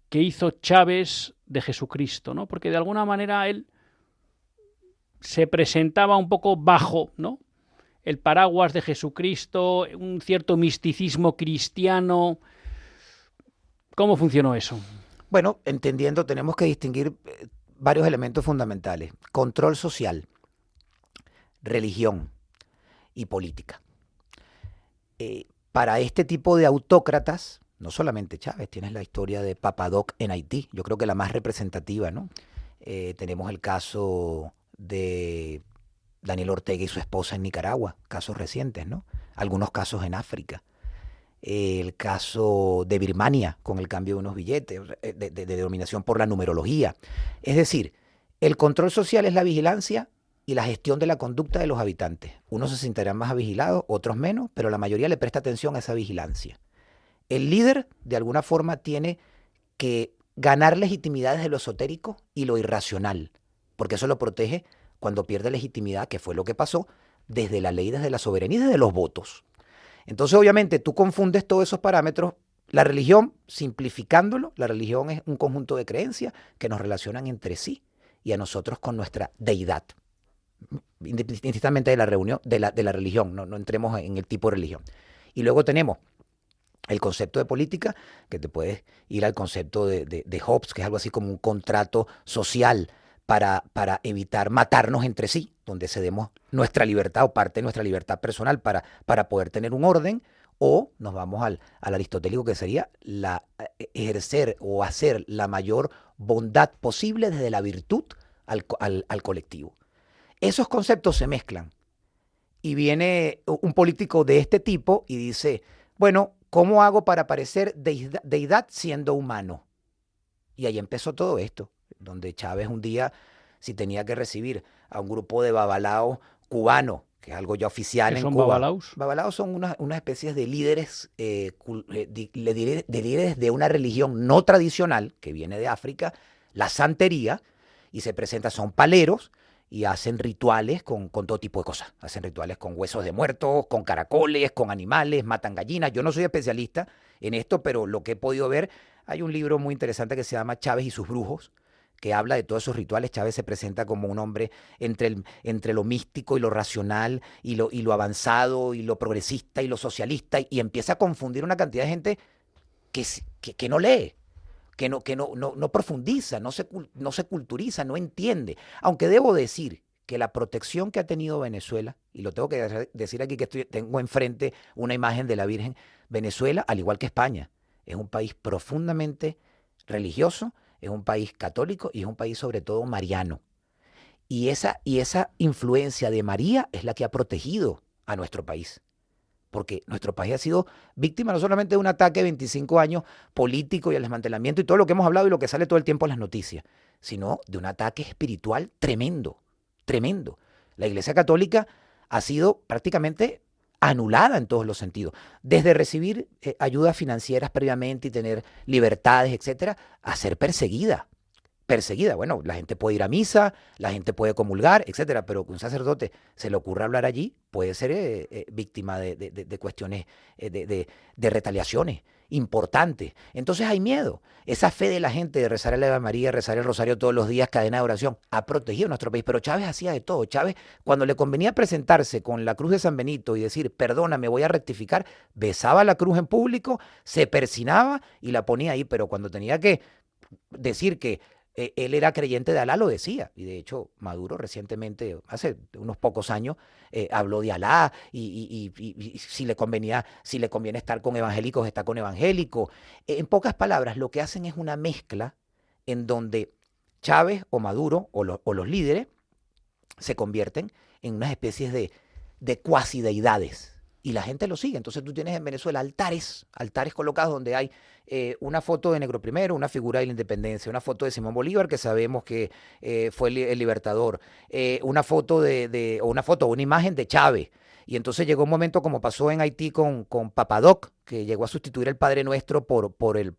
que hizo Chávez de Jesucristo, ¿no? Porque de alguna manera él se presentaba un poco bajo, ¿no?, el paraguas de Jesucristo, un cierto misticismo cristiano. ¿Cómo funcionó eso? Bueno, entendiendo, tenemos que distinguir varios elementos fundamentales: control social, religión y política. Para este tipo de autócratas, no solamente Chávez, tienes la historia de Papadoc en Haití, yo creo que la más representativa, ¿no? Tenemos el caso de Daniel Ortega y su esposa en Nicaragua, casos recientes, ¿no? Algunos casos en África. El caso de Birmania con el cambio de unos billetes, de denominación por la numerología. Es decir, el control social es la vigilancia y la gestión de la conducta de los habitantes. Unos se sentirán más vigilados, otros menos, pero la mayoría le presta atención a esa vigilancia. El líder, de alguna forma, tiene que ganar legitimidad desde lo esotérico y lo irracional, porque eso lo protege cuando pierde legitimidad, que fue lo que pasó, desde la ley, desde la soberanía y desde los votos. Entonces, obviamente, tú confundes todos esos parámetros. La religión, simplificándolo, la religión es un conjunto de creencias que nos relacionan entre sí y a nosotros con nuestra deidad, indistintamente de la reunión, de la religión, no entremos en el tipo de religión. Y luego tenemos el concepto de política, que te puedes ir al concepto de Hobbes, que es algo así como un contrato social para evitar matarnos entre sí, donde cedemos nuestra libertad o parte de nuestra libertad personal para poder tener un orden, o nos vamos al aristotélico, que sería ejercer o hacer la mayor bondad posible desde la virtud al colectivo. Esos conceptos se mezclan y viene un político de este tipo y dice, bueno, ¿cómo hago para parecer deidad siendo humano? Y ahí empezó todo esto, donde Chávez un día, si tenía que recibir a un grupo de babalaos cubanos, que es algo ya oficial en Cuba. ¿Qué son babalaos? Babalaos son unas especies de líderes, de líderes de una religión no tradicional, que viene de África, la santería, y se presenta, son paleros, y hacen rituales con todo tipo de cosas. Hacen rituales con huesos de muertos, con caracoles, con animales, matan gallinas. Yo no soy especialista en esto, pero lo que he podido ver, hay un libro muy interesante que se llama Chávez y sus brujos, que habla de todos esos rituales. Chávez se presenta como un hombre entre lo místico y lo racional, y lo avanzado, y lo progresista, y lo socialista, y empieza a confundir una cantidad de gente que no lee, que no profundiza, no se culturiza, no entiende. Aunque debo decir que la protección que ha tenido Venezuela, y lo tengo que decir aquí que tengo enfrente una imagen de la Virgen, Venezuela, al igual que España, es un país profundamente religioso, es un país católico y es un país sobre todo mariano. Y esa influencia de María es la que ha protegido a nuestro país. Porque nuestro país ha sido víctima no solamente de un ataque de 25 años político y el desmantelamiento y todo lo que hemos hablado y lo que sale todo el tiempo en las noticias, sino de un ataque espiritual tremendo, tremendo. La Iglesia Católica ha sido prácticamente anulada en todos los sentidos, desde recibir ayudas financieras previamente y tener libertades, etcétera, a ser perseguida. Bueno, la gente puede ir a misa, la gente puede comulgar, etcétera, pero que un sacerdote se le ocurra hablar allí puede ser víctima de cuestiones, de retaliaciones importantes. Entonces hay miedo. Esa fe de la gente de rezar el Ave María, rezar el rosario todos los días, cadena de oración, ha protegido a nuestro país. Pero Chávez hacía de todo. Chávez, cuando le convenía presentarse con la cruz de San Benito y decir, perdona, me voy a rectificar, besaba la cruz en público, se persinaba y la ponía ahí. Pero cuando tenía que decir que él era creyente de Alá, lo decía. Y de hecho, Maduro recientemente, hace unos pocos años, habló de Alá y si le conviene estar con evangélicos, está con evangélicos. En pocas palabras, lo que hacen es una mezcla en donde Chávez o Maduro o los líderes se convierten en unas especies de cuasideidades. Y la gente lo sigue. Entonces tú tienes en Venezuela altares colocados donde hay una foto de Negro Primero, una figura de la independencia, una foto de Simón Bolívar, que sabemos que fue el libertador, una imagen de Chávez. Y entonces llegó un momento, como pasó en Haití con Papadoc, que llegó a sustituir el Padre Nuestro por el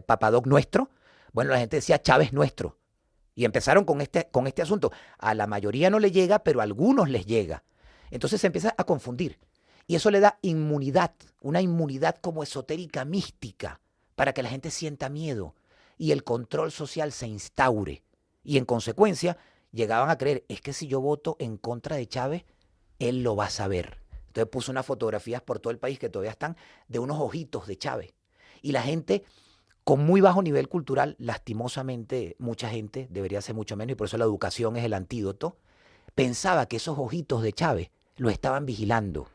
Papadoc nuestro. Bueno, la gente decía Chávez nuestro. Y empezaron con este asunto. A la mayoría no le llega, pero a algunos les llega. Entonces se empieza a confundir. Y eso le da inmunidad, una inmunidad como esotérica, mística, para que la gente sienta miedo y el control social se instaure. Y en consecuencia, llegaban a creer, es que si yo voto en contra de Chávez, él lo va a saber. Entonces puso unas fotografías por todo el país que todavía están de unos ojitos de Chávez. Y la gente, con muy bajo nivel cultural, lastimosamente, mucha gente, debería ser mucho menos, y por eso la educación es el antídoto, pensaba que esos ojitos de Chávez lo estaban vigilando.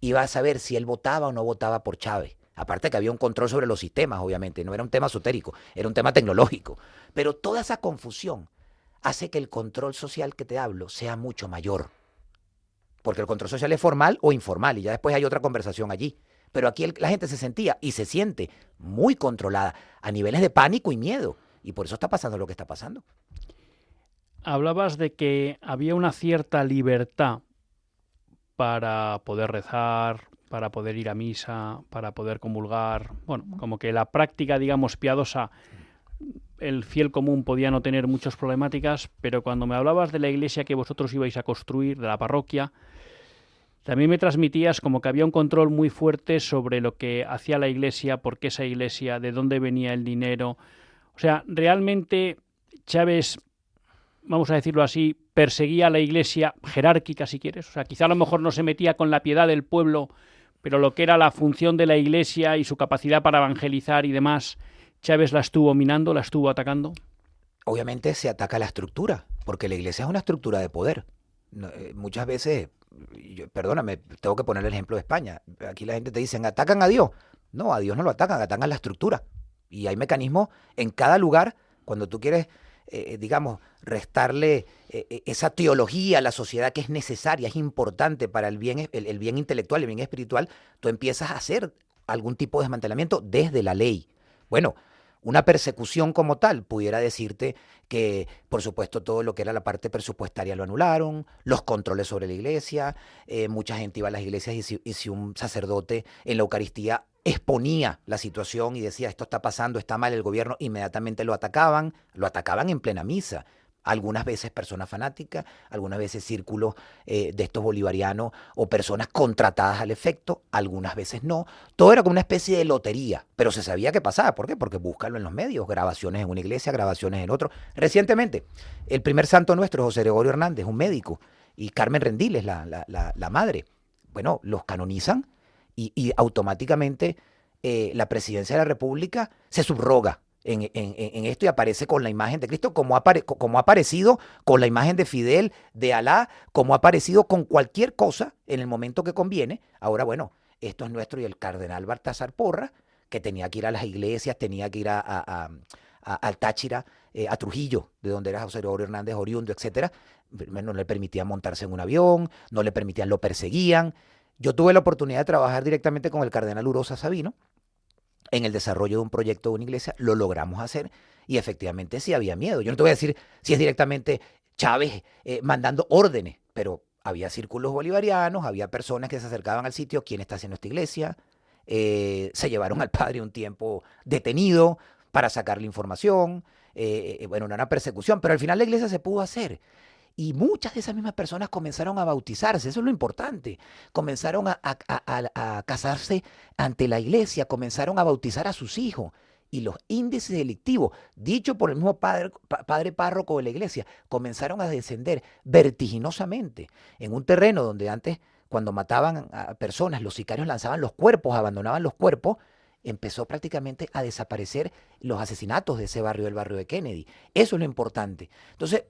Iba a saber si él votaba o no votaba por Chávez. Aparte que había un control sobre los sistemas, obviamente. No era un tema esotérico, era un tema tecnológico. Pero toda esa confusión hace que el control social que te hablo sea mucho mayor. Porque el control social es formal o informal y ya después hay otra conversación allí. Pero aquí la gente se sentía y se siente muy controlada a niveles de pánico y miedo. Y por eso está pasando lo que está pasando. Hablabas de que había una cierta libertad para poder rezar, para poder ir a misa, para poder comulgar. Bueno, como que la práctica, digamos, piadosa, el fiel común podía no tener muchas problemáticas, pero cuando me hablabas de la iglesia que vosotros ibais a construir, de la parroquia, también me transmitías como que había un control muy fuerte sobre lo que hacía la iglesia, por qué esa iglesia, de dónde venía el dinero. O sea, realmente Chávez, vamos a decirlo así, perseguía a la iglesia jerárquica, si quieres. O sea, quizá a lo mejor no se metía con la piedad del pueblo, pero lo que era la función de la iglesia y su capacidad para evangelizar y demás, Chávez la estuvo minando, la estuvo atacando. Obviamente se ataca la estructura, porque la iglesia es una estructura de poder. Muchas veces, perdóname, tengo que poner el ejemplo de España. Aquí la gente te dice, ¿atacan a Dios? No, a Dios no lo atacan a la estructura. Y hay mecanismos en cada lugar, cuando tú quieres digamos, restarle esa teología a la sociedad que es necesaria, es importante para el bien intelectual, el bien espiritual, tú empiezas a hacer algún tipo de desmantelamiento desde la ley. Bueno, una persecución como tal, pudiera decirte que, por supuesto, todo lo que era la parte presupuestaria lo anularon, los controles sobre la iglesia, mucha gente iba a las iglesias y si un sacerdote en la Eucaristía exponía la situación y decía esto está pasando, está mal el gobierno, inmediatamente lo atacaban en plena misa. Algunas veces personas fanáticas, algunas veces círculos de estos bolivarianos o personas contratadas al efecto, algunas veces no. Todo era como una especie de lotería, pero se sabía qué pasaba. ¿Por qué? Porque búscalo en los medios, grabaciones en una iglesia, grabaciones en otro. Recientemente, el primer santo nuestro, José Gregorio Hernández, un médico, y Carmen Rendiles, la madre, bueno, los canonizan y automáticamente la presidencia de la República se subroga en esto y aparece con la imagen de Cristo, como ha aparecido con la imagen de Fidel, de Alá, como ha aparecido con cualquier cosa en el momento que conviene. Ahora, bueno, esto es nuestro, y el cardenal Baltasar Porras, que tenía que ir a las iglesias, tenía que ir al Táchira, a Trujillo, de donde era José Gregorio Hernández oriundo, etcétera. No le permitían montarse en un avión, no le permitían, lo perseguían. Yo tuve la oportunidad de trabajar directamente con el cardenal Urosa Sabino en el desarrollo de un proyecto de una iglesia. Lo logramos hacer y efectivamente sí había miedo. Yo no te voy a decir si es directamente Chávez mandando órdenes, pero había círculos bolivarianos, había personas que se acercaban al sitio. ¿Quién está haciendo esta iglesia? Se llevaron al padre un tiempo detenido para sacarle información. Bueno, no era una persecución, pero al final la iglesia se pudo hacer. Y muchas de esas mismas personas comenzaron a bautizarse, eso es lo importante. Comenzaron a casarse ante la iglesia, comenzaron a bautizar a sus hijos. Y los índices delictivos, dicho por el mismo padre párroco de la iglesia, comenzaron a descender vertiginosamente en un terreno donde antes, cuando mataban a personas, los sicarios lanzaban los cuerpos, abandonaban los cuerpos. Empezó prácticamente a desaparecer los asesinatos de ese barrio, del barrio de Kennedy. Eso es lo importante. Entonces,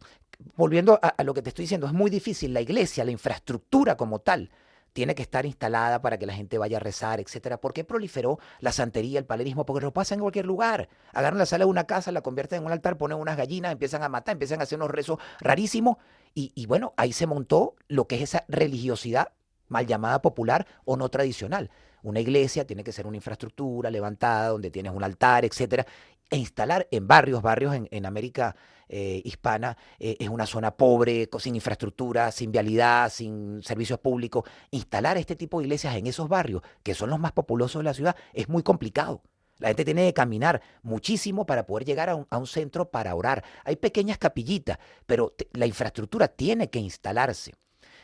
volviendo a lo que te estoy diciendo, es muy difícil. La iglesia, la infraestructura como tal, tiene que estar instalada para que la gente vaya a rezar, etcétera. ¿Por qué proliferó la santería, el palerismo? Porque lo pasa en cualquier lugar. Agarran la sala de una casa, la convierten en un altar, ponen unas gallinas, empiezan a matar, empiezan a hacer unos rezos rarísimos. Y bueno, ahí se montó lo que es esa religiosidad mal llamada popular o no tradicional. Una iglesia tiene que ser una infraestructura levantada, donde tienes un altar, etcétera. E instalar en barrios en América hispana, es una zona pobre, sin infraestructura, sin vialidad, sin servicios públicos. Instalar este tipo de iglesias en esos barrios, que son los más populosos de la ciudad, es muy complicado. La gente tiene que caminar muchísimo para poder llegar a un centro para orar. Hay pequeñas capillitas, pero la infraestructura tiene que instalarse.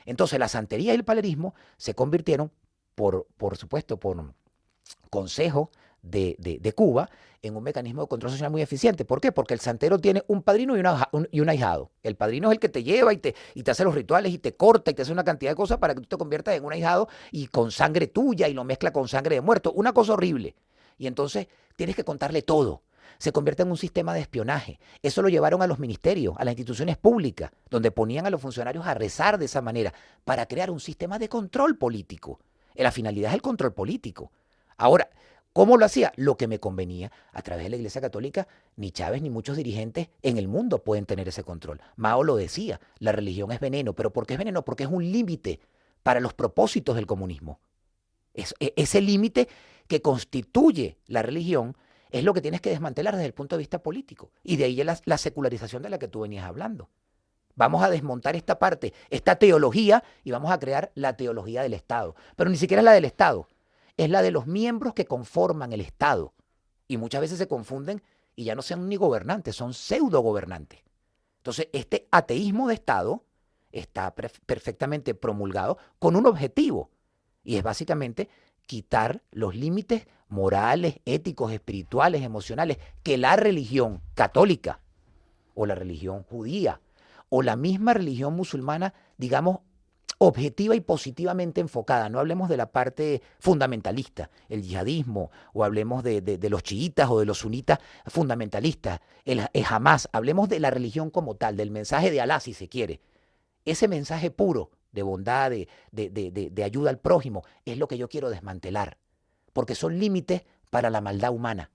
Entonces, la santería y el palerismo se convirtieron, por supuesto, por consejo de Cuba, en un mecanismo de control social muy eficiente. ¿Por qué? Porque el santero tiene un padrino y un ahijado. El padrino es el que te lleva y te hace los rituales y te corta y te hace una cantidad de cosas para que tú te conviertas en un ahijado, y con sangre tuya, y lo mezcla con sangre de muerto. Una cosa horrible. Y entonces tienes que contarle todo. Se convierte en un sistema de espionaje. Eso lo llevaron a los ministerios, a las instituciones públicas, donde ponían a los funcionarios a rezar de esa manera para crear un sistema de control político. La finalidad es el control político. Ahora, ¿cómo lo hacía? Lo que me convenía. A través de la Iglesia Católica, ni Chávez ni muchos dirigentes en el mundo pueden tener ese control. Mao lo decía, la religión es veneno. ¿Pero por qué es veneno? Porque es un límite para los propósitos del comunismo. Ese límite que constituye la religión es lo que tienes que desmantelar desde el punto de vista político. Y de ahí la secularización de la que tú venías hablando. Vamos a desmontar esta parte, esta teología, y vamos a crear la teología del Estado. Pero ni siquiera es la del Estado, es la de los miembros que conforman el Estado. Y muchas veces se confunden y ya no son ni gobernantes, son pseudo gobernantes. Entonces, este ateísmo de Estado está perfectamente promulgado con un objetivo, y es básicamente quitar los límites morales, éticos, espirituales, emocionales que la religión católica o la religión judía o la misma religión musulmana, digamos, objetiva y positivamente enfocada. No hablemos de la parte fundamentalista, el yihadismo, o hablemos de los chiitas o de los sunitas fundamentalistas, el Hamás. Hablemos de la religión como tal, del mensaje de Alá, si se quiere. Ese mensaje puro de bondad, de ayuda al prójimo, es lo que yo quiero desmantelar, porque son límites para la maldad humana.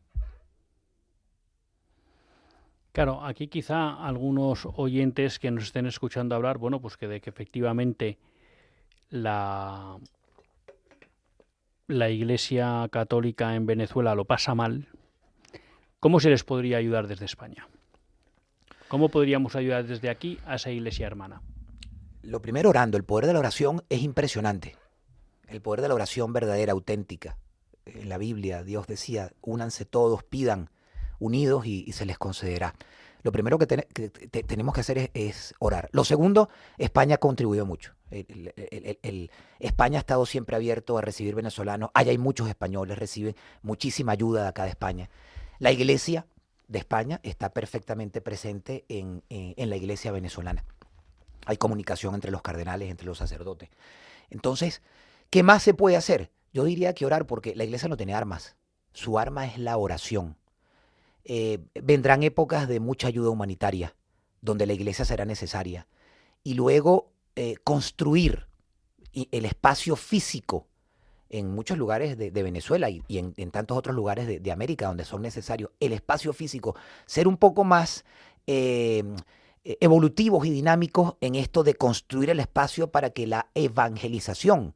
Claro, aquí quizá algunos oyentes que nos estén escuchando hablar, bueno, pues que efectivamente la Iglesia Católica en Venezuela lo pasa mal. ¿Cómo se les podría ayudar desde España? ¿Cómo podríamos ayudar desde aquí a esa iglesia hermana? Lo primero, orando. El poder de la oración es impresionante. El poder de la oración verdadera, auténtica. En la Biblia Dios decía, únanse todos, pidan unidos y se les concederá. Lo primero que tenemos que hacer es orar. Lo segundo, España ha contribuido mucho. España ha estado siempre abierto a recibir venezolanos. Allá hay muchos españoles, reciben muchísima ayuda de acá de España. La iglesia de España está perfectamente presente en la iglesia venezolana. Hay comunicación entre los cardenales, entre los sacerdotes. Entonces, ¿qué más se puede hacer? Yo diría que orar, porque la iglesia no tiene armas. Su arma es la oración. vendrán épocas de mucha ayuda humanitaria, donde la iglesia será necesaria. Y luego construir el espacio físico en muchos lugares de Venezuela y en tantos otros lugares de América donde son necesarios, el espacio físico, ser un poco más evolutivos y dinámicos en esto de construir el espacio para que la evangelización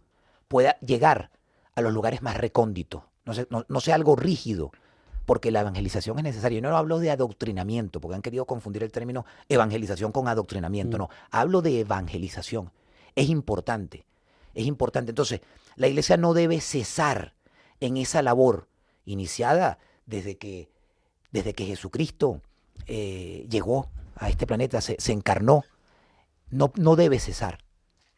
pueda llegar a los lugares más recónditos, no sea algo rígido, porque la evangelización es necesaria. Yo no hablo de adoctrinamiento, porque han querido confundir el término evangelización con adoctrinamiento, no, hablo de evangelización. Es importante. Entonces, la iglesia no debe cesar en esa labor iniciada desde que Jesucristo llegó a este planeta, se encarnó. No debe cesar,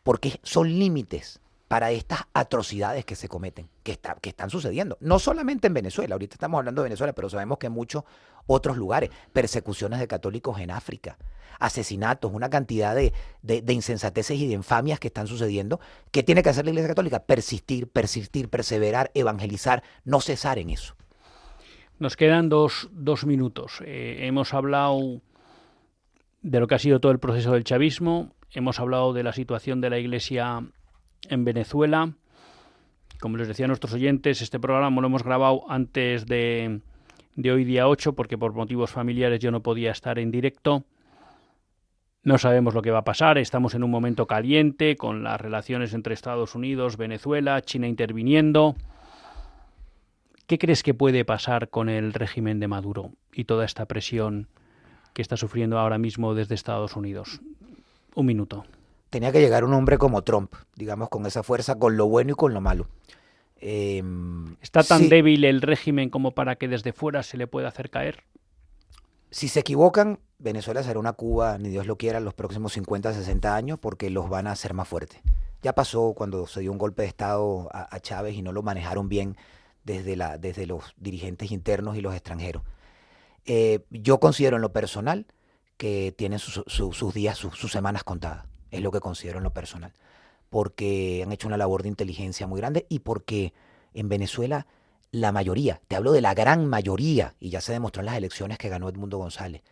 porque son límites para estas atrocidades que se cometen, que están sucediendo. No solamente en Venezuela, ahorita estamos hablando de Venezuela, pero sabemos que en muchos otros lugares, persecuciones de católicos en África, asesinatos, una cantidad de insensateces y de infamias que están sucediendo. ¿Qué tiene que hacer la Iglesia Católica? Persistir, perseverar, evangelizar, no cesar en eso. Nos quedan dos minutos. Hemos hablado de lo que ha sido todo el proceso del chavismo, hemos hablado de la situación de la Iglesia en Venezuela. Como les decía a nuestros oyentes, este programa lo hemos grabado antes de hoy día 8, porque por motivos familiares yo no podía estar en directo. No sabemos lo que va a pasar, estamos en un momento caliente con las relaciones entre Estados Unidos, Venezuela, China interviniendo. ¿Qué crees que puede pasar con el régimen de Maduro y toda esta presión que está sufriendo ahora mismo desde Estados Unidos? Un minuto. Tenía que llegar un hombre como Trump, digamos, con esa fuerza, con lo bueno y con lo malo. ¿Está tan débil el régimen como para que desde fuera se le pueda hacer caer? Si se equivocan, Venezuela será una Cuba, ni Dios lo quiera, en los próximos 50, 60 años, porque los van a hacer más fuertes. Ya pasó cuando se dio un golpe de Estado a Chávez y no lo manejaron bien desde los dirigentes internos y los extranjeros. Yo considero en lo personal que tienen sus días, sus semanas contadas. Es lo que considero en lo personal. Porque han hecho una labor de inteligencia muy grande y porque en Venezuela la mayoría, te hablo de la gran mayoría, y ya se demostró en las elecciones que ganó Edmundo González,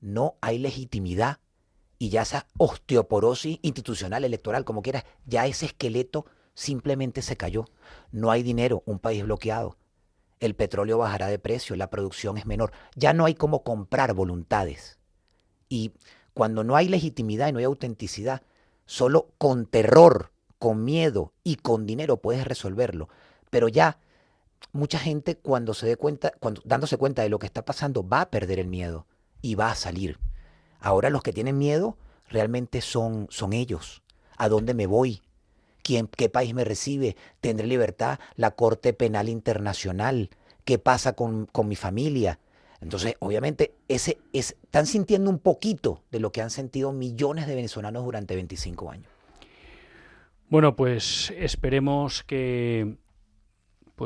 no hay legitimidad y ya esa osteoporosis institucional, electoral, como quieras, ya ese esqueleto simplemente se cayó. No hay dinero, un país bloqueado. El petróleo bajará de precio, la producción es menor. Ya no hay cómo comprar voluntades. Y cuando no hay legitimidad y no hay autenticidad, solo con terror, con miedo y con dinero puedes resolverlo. Pero ya mucha gente cuando dándose cuenta de lo que está pasando va a perder el miedo y va a salir. Ahora los que tienen miedo realmente son ellos. ¿A dónde me voy? ¿Qué país me recibe? ¿Tendré libertad? ¿La Corte Penal Internacional? ¿Qué pasa con mi familia? Entonces, obviamente, están sintiendo un poquito de lo que han sentido millones de venezolanos durante 25 años. Bueno, pues esperemos que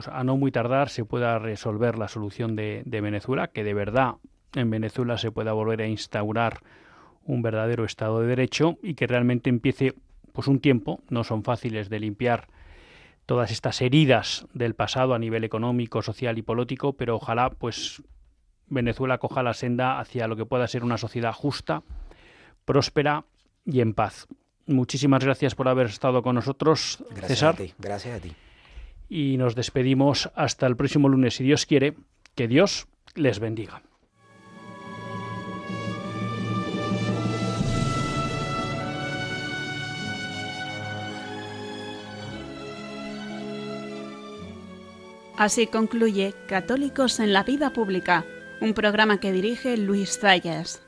a no muy tardar se pueda resolver la solución de Venezuela, que de verdad en Venezuela se pueda volver a instaurar un verdadero Estado de Derecho y que realmente empiece un tiempo. No son fáciles de limpiar todas estas heridas del pasado a nivel económico, social y político, pero ojalá Venezuela coja la senda hacia lo que pueda ser una sociedad justa, próspera y en paz. Muchísimas gracias por haber estado con nosotros, César. Gracias a ti. Y nos despedimos hasta el próximo lunes, si Dios quiere. Que Dios les bendiga. Así concluye Católicos en la Vida Pública, un programa que dirige Luis Zayas.